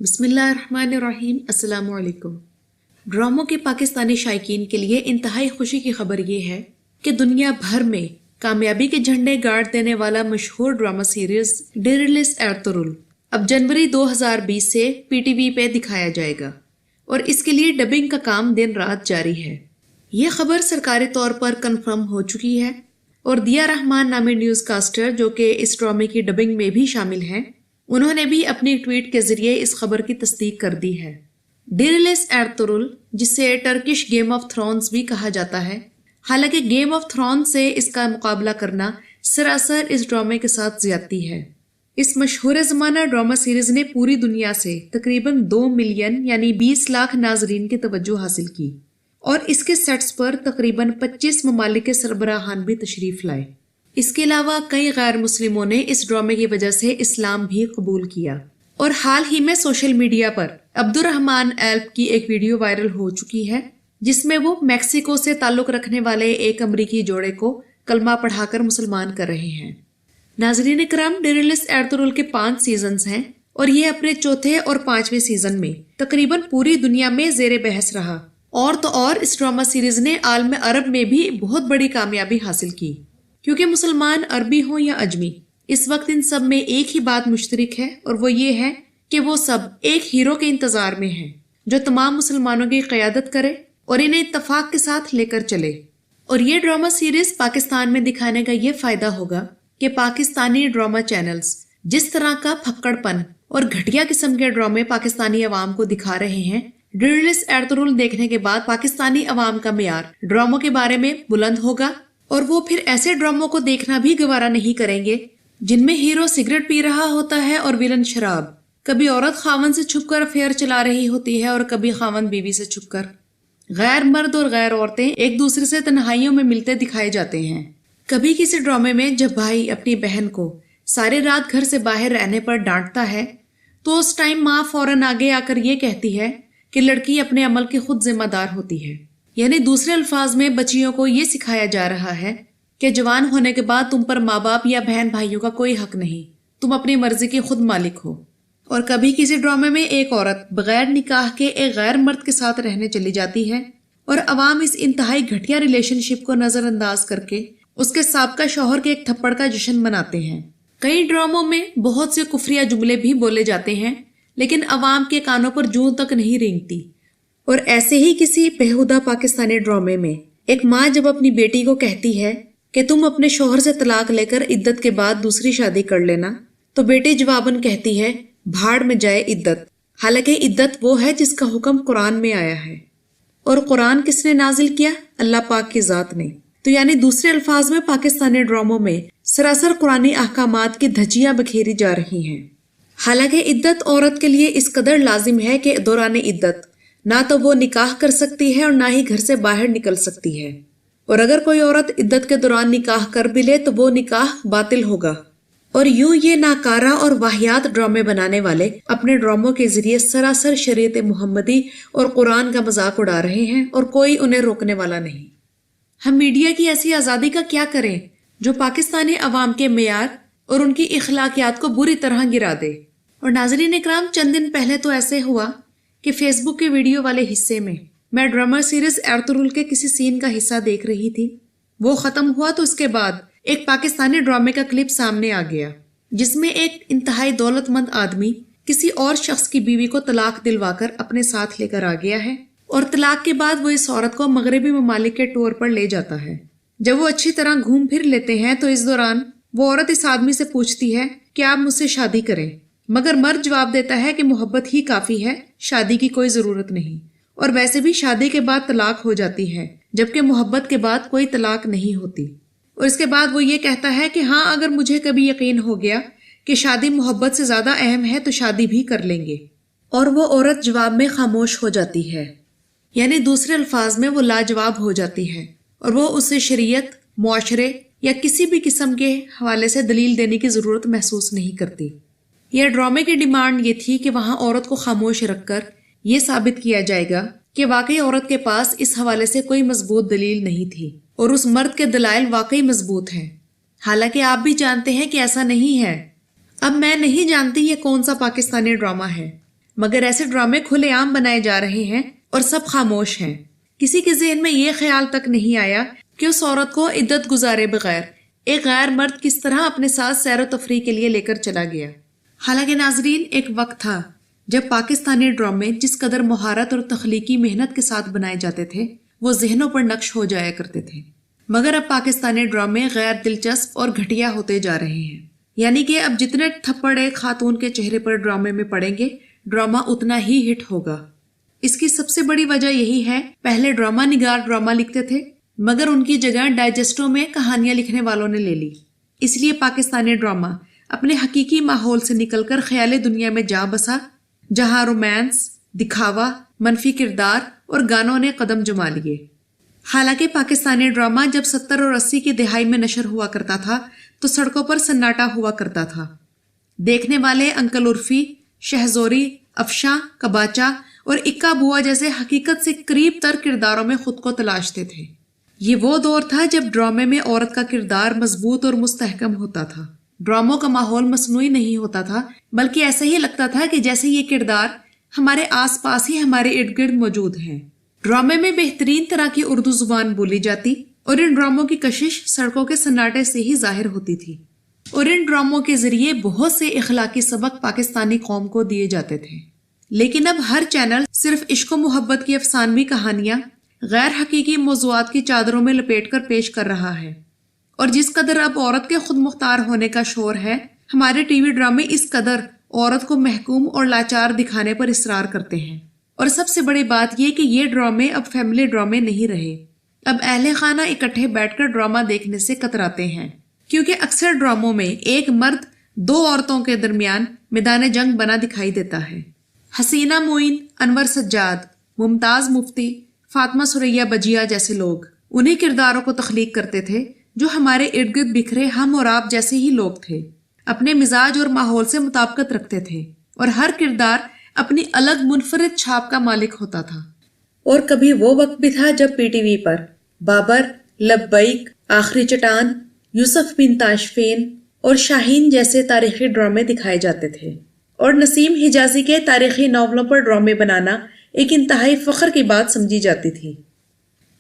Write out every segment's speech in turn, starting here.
بسم اللہ الرحمن الرحیم۔ السلام علیکم۔ ڈراموں کے پاکستانی شائقین کے لیے انتہائی خوشی کی خبر یہ ہے کہ دنیا بھر میں کامیابی کے جھنڈے گاڑ دینے والا مشہور ڈرامہ سیریز ڈیرلس ایرطغرل اب جنوری 2020 سے PTV پہ دکھایا جائے گا اور اس کے لیے ڈبنگ کا کام دن رات جاری ہے۔ یہ خبر سرکاری طور پر کنفرم ہو چکی ہے اور دیا رحمان نامی نیوز کاسٹر جو کہ اس ڈرامے کی ڈبنگ میں بھی شامل ہیں، انہوں نے بھی اپنی ٹویٹ کے ذریعے اس خبر کی تصدیق کر دی ہے۔ ڈیرلس ایرطغرل، جسے ٹرکش گیم آف تھرونز بھی کہا جاتا ہے، حالانکہ گیم آف تھرونز سے اس کا مقابلہ کرنا سراسر اس ڈرامے کے ساتھ زیادتی ہے۔ اس مشہور زمانہ ڈرامہ سیریز نے پوری دنیا سے تقریباً 2 ملین یعنی 20 لاکھ ناظرین کی توجہ حاصل کی اور اس کے سیٹس پر تقریباً 25 ممالک کے سربراہان بھی تشریف لائے۔ اس کے علاوہ کئی غیر مسلموں نے اس ڈرامے کی وجہ سے اسلام بھی قبول کیا اور حال ہی میں سوشل میڈیا پر عبدالرحمن ایلپ کی ایک ویڈیو وائرل ہو چکی ہے جس میں وہ میکسیکو سے تعلق رکھنے والے ایک امریکی جوڑے کو کلمہ پڑھا کر مسلمان کر رہے ہیں۔ ناظرین کرام، ڈیرلس ایرطغرل کے 5 سیزنز ہیں اور یہ اپنے چوتھے اور 5ویں سیزن میں تقریباً پوری دنیا میں زیر بحث رہا اور تو اور اس ڈرامہ سیریز نے عالم عرب میں بھی بہت بڑی کامیابی حاصل کی، کیونکہ مسلمان عربی ہوں یا عجمی، اس وقت ان سب میں ایک ہی بات مشترک ہے اور وہ یہ ہے کہ وہ سب ایک ہیرو کے انتظار میں ہیں جو تمام مسلمانوں کی قیادت کرے اور انہیں اتفاق کے ساتھ لے کر چلے۔ اور یہ ڈرامہ سیریز پاکستان میں دکھانے کا یہ فائدہ ہوگا کہ پاکستانی ڈرامہ چینلز جس طرح کا پھکڑ پن اور گھٹیا قسم کے ڈرامے پاکستانی عوام کو دکھا رہے ہیں، ڈیرلس ایرطغرل دیکھنے کے بعد پاکستانی عوام کا معیار ڈراموں کے بارے میں بلند ہوگا اور وہ پھر ایسے ڈراموں کو دیکھنا بھی گوارا نہیں کریں گے جن میں ہیرو سگریٹ پی رہا ہوتا ہے اور ویلن شراب، کبھی عورت خاوند سے چھپ کر افیئر چلا رہی ہوتی ہے اور کبھی خاوند بیوی سے چھپ کر۔ غیر مرد اور غیر عورتیں ایک دوسرے سے تنہائیوں میں ملتے دکھائے جاتے ہیں۔ کبھی کسی ڈرامے میں جب بھائی اپنی بہن کو سارے رات گھر سے باہر رہنے پر ڈانٹتا ہے تو اس ٹائم ماں فوراً آگے آ کر یہ کہتی ہے کہ لڑکی اپنے عمل کی خود ذمہ دار ہوتی ہے، یعنی دوسرے الفاظ میں بچیوں کو یہ سکھایا جا رہا ہے کہ جوان ہونے کے بعد تم پر ماں باپ یا بہن بھائیوں کا کوئی حق نہیں، تم اپنی مرضی کی خود مالک ہو۔ اور کبھی کسی ڈرامے میں ایک عورت بغیر نکاح کے ایک غیر مرد کے ساتھ رہنے چلی جاتی ہے اور عوام اس انتہائی گھٹیا ریلیشن شپ کو نظر انداز کر کے اس کے سابقہ شوہر کے ایک تھپڑ کا جشن مناتے ہیں۔ کئی ڈراموں میں بہت سے کفریہ جملے بھی بولے جاتے ہیں لیکن عوام کے کانوں پر جوں تک نہیں رینگتی۔ اور ایسے ہی کسی بیہودہ پاکستانی ڈرامے میں ایک ماں جب اپنی بیٹی کو کہتی ہے کہ تم اپنے شوہر سے طلاق لے کر عدت کے بعد دوسری شادی کر لینا، تو بیٹی جواباً کہتی ہے بھاڑ میں جائے عدت، حالانکہ عدت وہ ہے جس کا حکم قرآن میں آیا ہے۔ اور قرآن کس نے نازل کیا؟ اللہ پاک کی ذات نے۔ تو یعنی دوسرے الفاظ میں پاکستانی ڈراموں میں سراسر قرآنی احکامات کی دھجیاں بکھیری جا رہی ہیں، حالانکہ عدت عورت کے لیے اس قدر لازم ہے کہ دوران عدت نہ تو وہ نکاح کر سکتی ہے اور نہ ہی گھر سے باہر نکل سکتی ہے، اور اگر کوئی عورت عدت کے دوران نکاح کر بھی لے تو وہ نکاح باطل ہوگا۔ اور یوں یہ ناکارہ اور واہیات ڈرامے بنانے والے اپنے ڈراموں کے ذریعے سراسر شریعت محمدی اور قرآن کا مذاق اڑا رہے ہیں اور کوئی انہیں روکنے والا نہیں۔ ہم میڈیا کی ایسی آزادی کا کیا کریں جو پاکستانی عوام کے معیار اور ان کی اخلاقیات کو بری طرح گرا دے؟ اور ناظرین اکرام، چند دن پہلے تو ایسے ہوا کہ فیس بک کے ویڈیو والے حصے میں ڈرامہ سیریز ایرطغرل کے کسی سین کا حصہ دیکھ رہی تھی۔ وہ ختم ہوا تو اس کے بعد ایک پاکستانی ڈرامے کا کلپ سامنے آ گیا جس میں ایک انتہائی دولت مند آدمی کسی اور شخص کی بیوی کو طلاق دلوا کر اپنے ساتھ لے کر آ گیا ہے اور طلاق کے بعد وہ اس عورت کو مغربی ممالک کے ٹور پر لے جاتا ہے۔ جب وہ اچھی طرح گھوم پھر لیتے ہیں تو اس دوران وہ عورت اس آدمی سے پوچھتی ہے کہ آپ مجھ سے شادی کریں، مگر مرد جواب دیتا ہے کہ محبت ہی کافی ہے، شادی کی کوئی ضرورت نہیں۔ اور ویسے بھی شادی کے بعد طلاق ہو جاتی ہے جبکہ محبت کے بعد کوئی طلاق نہیں ہوتی۔ اور اس کے بعد وہ یہ کہتا ہے کہ ہاں، اگر مجھے کبھی یقین ہو گیا کہ شادی محبت سے زیادہ اہم ہے تو شادی بھی کر لیں گے۔ اور وہ عورت جواب میں خاموش ہو جاتی ہے، یعنی دوسرے الفاظ میں وہ لاجواب ہو جاتی ہے اور وہ اسے شریعت، معاشرے یا کسی بھی قسم کے حوالے سے دلیل دینے کی ضرورت محسوس نہیں کرتی۔ یہ ڈرامے کی ڈیمانڈ یہ تھی کہ وہاں عورت کو خاموش رکھ کر یہ ثابت کیا جائے گا کہ واقعی عورت کے پاس اس حوالے سے کوئی مضبوط دلیل نہیں تھی اور اس مرد کے دلائل واقعی مضبوط ہیں، حالانکہ آپ بھی جانتے ہیں کہ ایسا نہیں ہے۔ اب میں نہیں جانتی یہ کون سا پاکستانی ڈرامہ ہے، مگر ایسے ڈرامے کھلے عام بنائے جا رہے ہیں اور سب خاموش ہیں۔ کسی کے ذہن میں یہ خیال تک نہیں آیا کہ اس عورت کو عدت گزارے بغیر ایک غیر مرد کس طرح اپنے ساتھ سیر و تفریح کے لیے لے کر چلا گیا۔ حالانکہ ناظرین، ایک وقت تھا جب پاکستانی ڈرامے جس قدر مہارت اور تخلیقی محنت کے ساتھ بنائے جاتے تھے وہ ذہنوں پر نقش ہو جایا کرتے تھے، مگر اب پاکستانی ڈرامے غیر دلچسپ اور گھٹیا ہوتے جا رہے ہیں۔ یعنی کہ اب جتنے تھپڑ ایک خاتون کے چہرے پر ڈرامے میں پڑیں گے، ڈرامہ اتنا ہی ہٹ ہوگا۔ اس کی سب سے بڑی وجہ یہی ہے، پہلے ڈرامہ نگار ڈرامہ لکھتے تھے مگر ان کی جگہ ڈائجسٹوں میں کہانیاں لکھنے والوں نے لے لی۔ اس لیے پاکستانی ڈرامہ اپنے حقیقی ماحول سے نکل کر خیالی دنیا میں جا بسا، جہاں رومانس، دکھاوا، منفی کردار اور گانوں نے قدم جما لیے۔ حالانکہ پاکستانی ڈرامہ جب 70 اور 80 کی دہائی میں نشر ہوا کرتا تھا تو سڑکوں پر سناٹا ہوا کرتا تھا۔ دیکھنے والے انکل عرفی، شہزوری، افشاں، کباچا اور اکا بوا جیسے حقیقت سے قریب تر کرداروں میں خود کو تلاشتے تھے۔ یہ وہ دور تھا جب ڈرامے میں عورت کا کردار مضبوط اور مستحکم ہوتا تھا۔ ڈراموں کا ماحول مصنوعی نہیں ہوتا تھا، بلکہ ایسا ہی لگتا تھا کہ جیسے یہ کردار ہمارے آس پاس ہی ہمارے ارد گرد موجود ہیں۔ ڈرامے میں بہترین طرح کی اردو زبان بولی جاتی اور ان ڈراموں کی کشش سڑکوں کے سناٹے سے ہی ظاہر ہوتی تھی، اور ان ڈراموں کے ذریعے بہت سے اخلاقی سبق پاکستانی قوم کو دیے جاتے تھے۔ لیکن اب ہر چینل صرف عشق و محبت کی افسانوی کہانیاں غیر حقیقی موضوعات کی چادروں میں لپیٹ کر پیش کر رہا ہے، اور جس قدر اب عورت کے خود مختار ہونے کا شور ہے، ہمارے ٹی وی ڈرامے اس قدر عورت کو محکوم اور لاچار دکھانے پر اصرار کرتے ہیں۔ اور سب سے بڑی بات یہ کہ یہ ڈرامے اب فیملی ڈرامے نہیں رہے۔ اب اہل خانہ اکٹھے بیٹھ کر ڈرامہ دیکھنے سے کتراتے ہیں، کیونکہ اکثر ڈراموں میں ایک مرد 2 عورتوں کے درمیان میدان جنگ بنا دکھائی دیتا ہے۔ حسینہ معین، انور سجاد، ممتاز مفتی، فاطمہ سریا بجیا جیسے لوگ انہی کرداروں کو تخلیق کرتے تھے جو ہمارے ارد گرد بکھرے ہم اور آپ جیسے ہی لوگ تھے، اپنے مزاج اور ماحول سے مطابقت رکھتے تھے، اور ہر کردار اپنی الگ منفرد چھاپ کا مالک ہوتا تھا۔ اور کبھی وہ وقت بھی تھا جب پی ٹی وی پر بابر، لبیک، آخری چٹان، یوسف بن تاشفین اور شاہین جیسے تاریخی ڈرامے دکھائے جاتے تھے، اور نسیم حجازی کے تاریخی ناولوں پر ڈرامے بنانا ایک انتہائی فخر کی بات سمجھی جاتی تھی۔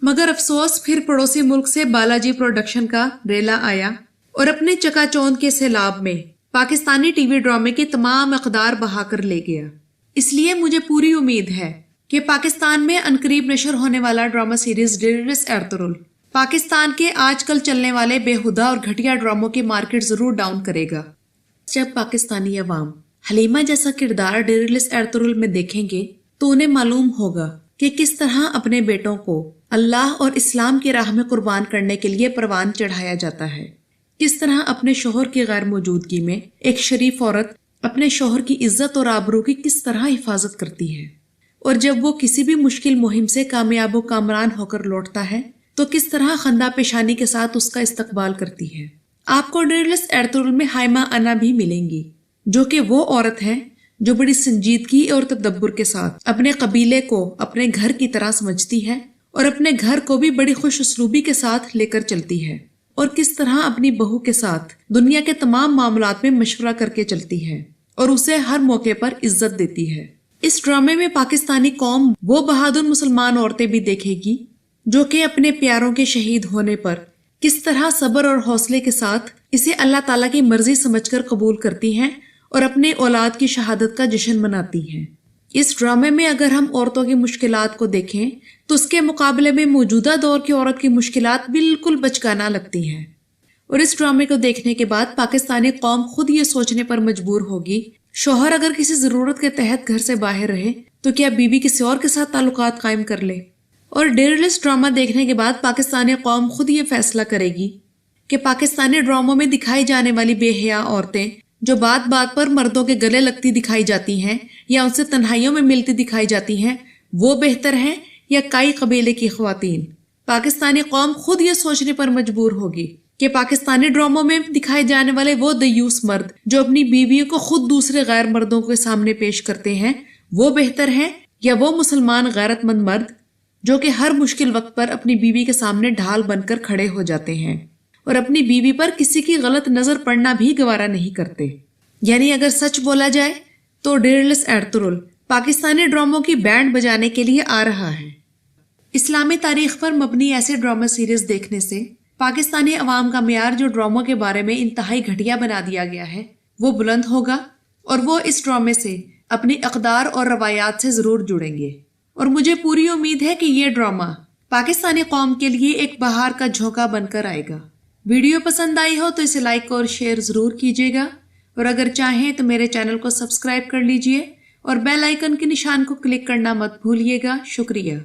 مگر افسوس پھر پڑوسی ملک سے بالاجی پروڈکشن کا ریلا آیا اور اپنے چکا چوند کے سیلاب میں پاکستانی ٹی وی ڈرامے کی تمام اقدار بہا کر لے گیا۔ اس لیے مجھے پوری امید ہے کہ پاکستان میں عنقریب نشر ہونے والا ڈرامہ سیریز ڈیرلس ارطغرل پاکستان کے آج کل چلنے والے بےہودہ اور گھٹیا ڈراموں کی مارکیٹ ضرور ڈاؤن کرے گا۔ جب پاکستانی عوام حلیمہ جیسا کردار ڈیرلس ارطغرل میں دیکھیں گے تو انہیں معلوم ہوگا کہ کس طرح اپنے بیٹوں کو اللہ اور اسلام کی راہ میں قربان کرنے کے لیے پروان چڑھایا جاتا ہے، کس طرح اپنے شوہر کی غیر موجودگی میں ایک شریف عورت اپنے شوہر کی عزت اور آبرو کی کس طرح حفاظت کرتی ہے، اور جب وہ کسی بھی مشکل مہم سے کامیاب و کامران ہو کر لوٹتا ہے تو کس طرح خندہ پیشانی کے ساتھ اس کا استقبال کرتی ہے۔ آپ کو ڈیرلس ارطغرل میں ہائمہ انا بھی ملیں گی، جو کہ وہ عورت ہے جو بڑی سنجیدگی اور تدبر کے ساتھ اپنے قبیلے کو اپنے گھر کی طرح سمجھتی ہے، اور اپنے گھر کو بھی بڑی خوش اسلوبی کے ساتھ لے کر چلتی ہے، اور کس طرح اپنی بہو کے ساتھ دنیا کے تمام معاملات میں مشورہ کر کے چلتی ہے اور اسے ہر موقع پر عزت دیتی ہے۔ اس ڈرامے میں پاکستانی قوم وہ بہادر مسلمان عورتیں بھی دیکھے گی جو کہ اپنے پیاروں کے شہید ہونے پر کس طرح صبر اور حوصلے کے ساتھ اسے اللہ تعالیٰ کی مرضی سمجھ کر قبول کرتی ہیں اور اپنے اولاد کی شہادت کا جشن مناتی ہیں۔ اس ڈرامے میں اگر ہم عورتوں کی مشکلات کو دیکھیں تو اس کے مقابلے میں موجودہ دور کی عورت کی مشکلات بالکل بچگانہ لگتی ہیں، اور اس ڈرامے کو دیکھنے کے بعد پاکستانی قوم خود یہ سوچنے پر مجبور ہوگی، شوہر اگر کسی ضرورت کے تحت گھر سے باہر رہے تو کیا بیوی کسی اور کے ساتھ تعلقات قائم کر لے؟ اور ڈیرلس ڈرامہ دیکھنے کے بعد پاکستانی قوم خود یہ فیصلہ کرے گی کہ پاکستانی ڈراموں میں دکھائی جانے والی بے حیا عورتیں جو بات بات پر مردوں کے گلے لگتی دکھائی جاتی ہیں یا ان سے تنہائیوں میں ملتی دکھائی جاتی ہیں، وہ بہتر ہیں یا کئی قبیلے کی خواتین؟ پاکستانی قوم خود یہ سوچنے پر مجبور ہوگی کہ پاکستانی ڈراموں میں دکھائے جانے والے وہ دیوس مرد جو اپنی بیویوں کو خود دوسرے غیر مردوں کے سامنے پیش کرتے ہیں، وہ بہتر ہیں یا وہ مسلمان غیرت مند مرد جو کہ ہر مشکل وقت پر اپنی بیوی کے سامنے ڈھال بن کر کھڑے ہو جاتے ہیں اور اپنی بیوی پر کسی کی غلط نظر پڑنا بھی گوارا نہیں کرتے۔ یعنی اگر سچ بولا جائے تو ڈیرلس ارطغرل پاکستانی ڈراموں کی بینڈ بجانے کے لیے آ رہا ہے۔ اسلامی تاریخ پر مبنی ایسے ڈرامہ سیریز دیکھنے سے پاکستانی عوام کا معیار جو ڈراموں کے بارے میں انتہائی گھٹیا بنا دیا گیا ہے وہ بلند ہوگا، اور وہ اس ڈرامے سے اپنی اقدار اور روایات سے ضرور جڑیں گے۔ اور مجھے پوری امید ہے کہ یہ ڈرامہ پاکستانی قوم کے لیے ایک بہار کا جھونکا بن کر آئے گا۔ ویڈیو پسند آئی ہو تو اسے لائک اور شیئر ضرور کیجیے گا، اور اگر چاہیں تو میرے چینل کو سبسکرائب کر لیجئے اور بیل آئیکن کے نشان کو کلک کرنا مت بھولیے گا۔ شکریہ۔